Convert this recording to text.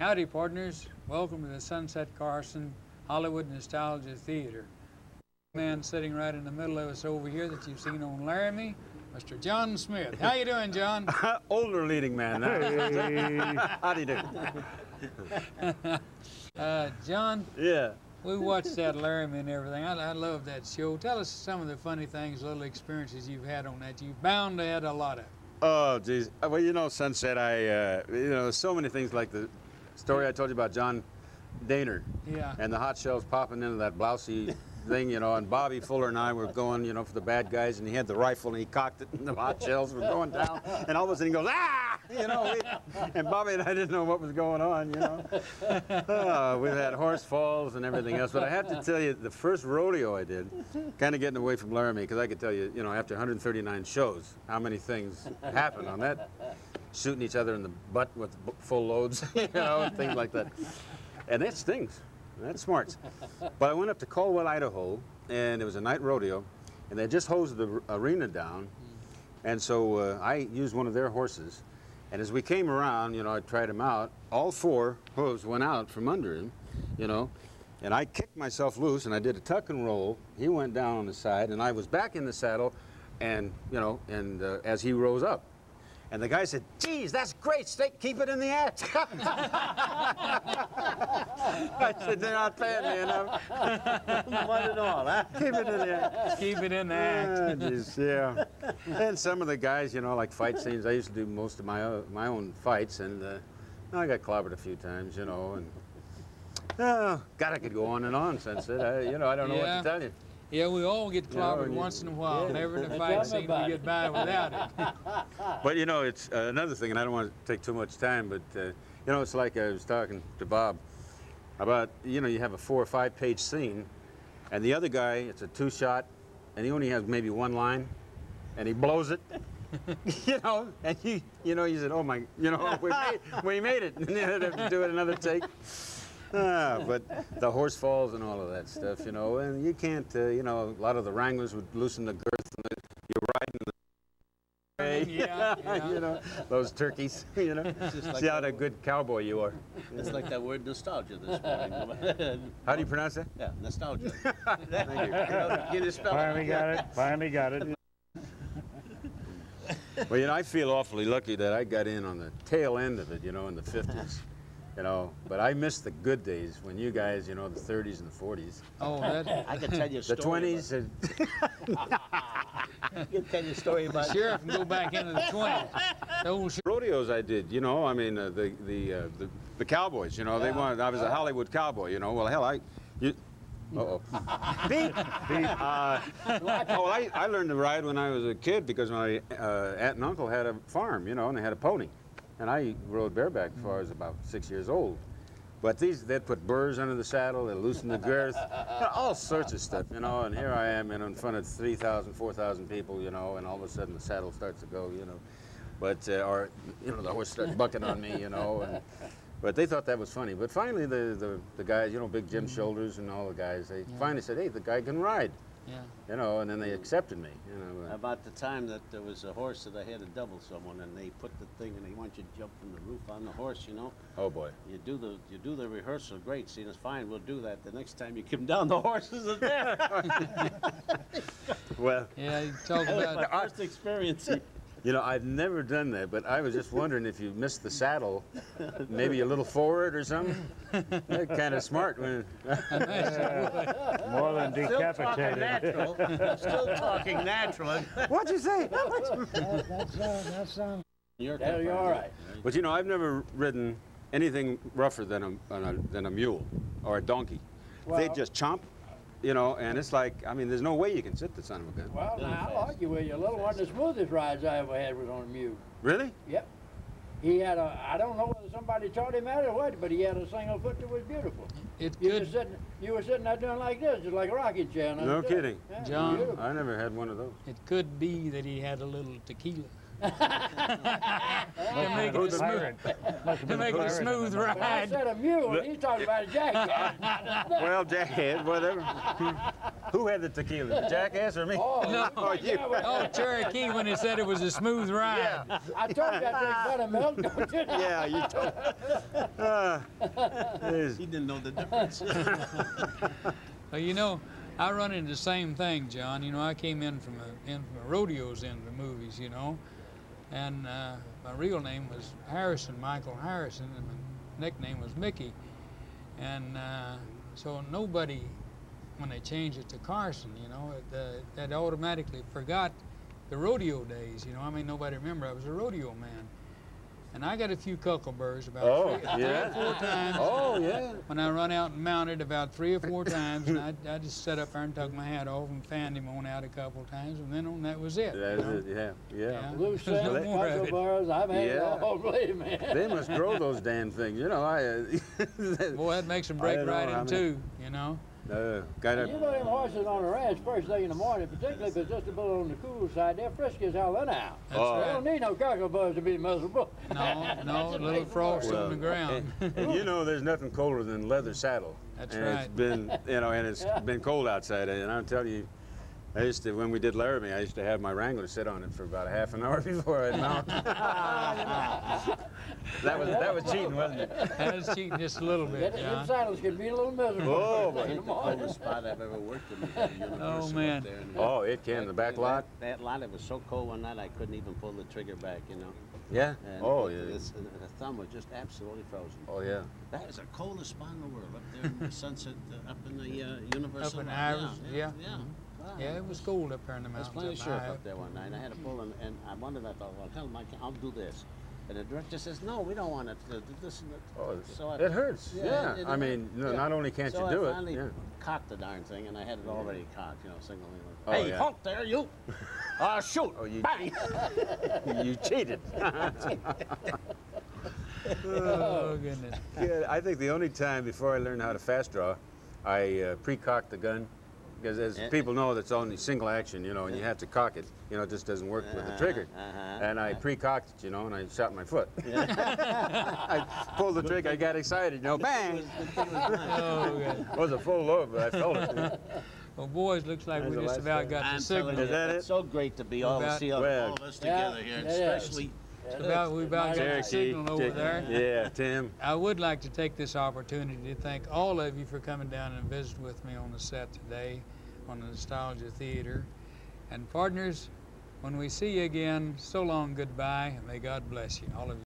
Howdy, partners. Welcome to the Sunset Carson Hollywood Nostalgia Theater. The man sitting right in the middle of us over here that you've seen on Laramie, Mr. John Smith. How you doing, John? Older leading man now. Hey. How do you do? John, Yeah. we watched that Laramie and everything. I love that show. Tell us some of the funny things, little experiences you've had on that. You've bound to had a lot of. Oh, geez. Well, you know, Sunset, there's so many things like the story I told you about John Daner. Yeah. And the hot shells popping into that blousy thing, you know, and Bobby Fuller and I were going, you know, for the bad guys, and he had the rifle and he cocked it and the hot shells were going down, and all of a sudden he goes, ah! You know, and Bobby and I didn't know what was going on, you know. We've had horse falls and everything else, but I have to tell you, the first rodeo I did, kind of getting away from Laramie, because I could tell you, you know, after 139 shows, how many things happened on that, shooting each other in the butt with full loads, you know, and things like that. And that stings. That smarts. But I went up to Caldwell, Idaho, and it was a night rodeo, and they just hosed the arena down, and so I used one of their horses, and as we came around, you know, I tried him out, all four hooves went out from under him, you know, and I kicked myself loose, and I did a tuck and roll. He went down on the side, and I was back in the saddle, and, you know, and as he rose up. And the guy said, geez, that's great, keep it in the act. I said, they're not paying me enough. Not at all, huh? Keep it in the act. Keep it in the act. Geez, yeah. And some of the guys, you know, like fight scenes, I used to do most of my own fights, and I got clobbered a few times, you know, and God, I could go on and on, Sunset. You know, I don't know what to tell you. Yeah, we all get clobbered once in a while. Yeah. Never in a fight scene we get by without it. But, you know, it's another thing, and I don't want to take too much time, but, you know, it's like I was talking to Bob about, you know, you have a 4 or 5 page scene, and the other guy, it's a 2-shot, and he only has maybe one line, and he blows it. You know, and you know, you said, oh my, you know, we made it, and you had to do it another take. But the horse falls and all of that stuff, you know, and you can't, you know, a lot of the wranglers would loosen the girth, and you're riding the Yeah. you know, those turkeys, you know. Like see how a good cowboy you are. It's like that word nostalgia this morning. How do you pronounce that? Yeah, nostalgia. Thank you. Get it spelled. Finally got it. Finally got it. Well, you know, I feel awfully lucky that I got in on the tail end of it, you know, in the 50s. You know, but I miss the good days when you guys, you know, the 30s and the 40s. Oh, that. I can tell you a The story. 20s. I can tell you a story about. Sheriff can go back into the 20s. The old Rodeos I did, you know, I mean, the cowboys, you know, they wanted, I was a Hollywood cowboy, you know, well, hell, uh-oh. Pete! I learned to ride when I was a kid because my aunt and uncle had a farm, you know, and they had a pony. And I rode bareback before I was about 6 years old. But they'd put burrs under the saddle, they'd loosen the girth, all sorts of stuff, you know, and here I am in front of 3,000, 4,000 people, you know, and all of a sudden the saddle starts to go, you know. But, or, you know, the horse starts bucking on me, you know. But they thought that was funny. But finally the guys, you know, Big Jim Shoulders and all the guys, they finally said, hey, the guy can ride. Yeah. You know, and then they accepted me. You know. About the time that there was a horse that I had to double someone, and they put the thing, and they want you to jump from the roof on the horse, you know. Oh boy. You do the rehearsal, great. See, it's fine. We'll do that. The next time you come down, the horse isn't there. Well. Yeah, you talk That was about. my first experience. You know, I've never done that, but I was just wondering if you missed the saddle, maybe a little forward or something. That's kind of smart. When More than decapitated. Still talking natural. What'd you say? You're all right. But you know, I've never ridden anything rougher than a mule or a donkey. They just chomp, you know, and it's like, I mean, there's no way you can sit the son of a gun. Well, now, I'll argue with you a little. One of the smoothest rides I ever had was on a mule. Really? Yep. He had I don't know whether somebody taught him that or what, but he had a single foot that was beautiful. It You could. were sitting there doing like this, just like a rocking chair. No kidding. Yeah, John. beautiful. I never had one of those. It could be that he had a little tequila. to make it a smooth When I ride. said a mule, he's talking about a jackass. Well, jackass, whatever. Who had the tequila, the jackass or me? Oh, No. you. Oh, Cherokee when he said it was a smooth ride. I told you I drink buttermilk, don't you? Yeah, you told. He didn't know the difference. Well, you know, I run into the same thing, John. You know, I came in from rodeos into movies, you know, and my real name was Harrison, Michael Harrison, and my nickname was Mickey. And so nobody, when they changed it to Carson, you know, that automatically forgot the rodeo days, you know. I mean, nobody remember I was a rodeo man. And I got a few cuckleburrs about three or four times. Oh, yeah. When I run out and mounted about 3 or 4 times, and I just sat up there and took my hat off and fanned him on out a couple times, and then that was it. That is it, yeah. Loose There's no ends, more of it. bars, I've had it Yeah. all, believe me. They must grow those damn things, you know. Boy, that makes them break I don't know right how in many- two, you know. Got You know them horses on the ranch first thing in the morning, particularly if it's just a little on the cool side, they're frisky as hell anyhow. That's Oh. They right. don't need no cockleburrs to be miserable. No, a little frost on the ground. And you know, there's nothing colder than leather saddle. That's and right. It's been, you know, and it's been cold outside. And I'm telling you, I used to, when we did Laramie, I used to have my Wrangler sit on it for about a half an hour before I'd mount. that was cheating, wasn't it? That was cheating just a little bit, Them John. saddles can be a little miserable Oh, first thing in the morning. Coldest spot I've ever worked in. The Universal man. up there in Oh, it can, the back lot. That lot, it was so cold one night I couldn't even pull the trigger back, you know. Yeah. And Oh, yeah. the thumb was just absolutely frozen. Oh, yeah. That is the coldest spot in the world, up there in the sunset, up in the Universal. Up in lot. Iris, yeah. Wow. Yeah, it was cold up there in the There's mountains. plenty of up sheriff high. up there one night. I had to pull, and I wondered, I thought, well, hell, Mike, I'll do this. And the director says, no, we don't want it to do this and that. Oh, So I- it hurts. Yeah. it I mean, no, yeah. not only can't So you do I it. finally Yeah. cocked the darn thing, and I had it already cocked, you know, signaling. Oh, Hey, yeah. halt there, you! Shoot! Oh, you- Bang! You cheated. Oh, goodness. Yeah, I think the only time before I learned how to fast draw, I pre-cocked the gun. Because as people know, that's only single action, you know, and you have to cock it. You know, it just doesn't work with the trigger. And I pre-cocked it, you know, and I shot my foot. I pulled the trigger, I got excited, you know, bang! Oh, good. It was a full load, but I felt it. You know. Well, boys, looks like That's we the just last about thing. got the I'm signal. telling you, Is that it's it? so great to be all About- see all Well, of us together here, it is. especially. We about got the signal over there. Yeah, Tim. I would like to take this opportunity to thank all of you for coming down and visit with me on the set today on the Nostalgia Theater. And partners, when we see you again, so long goodbye, and may God bless you. All of you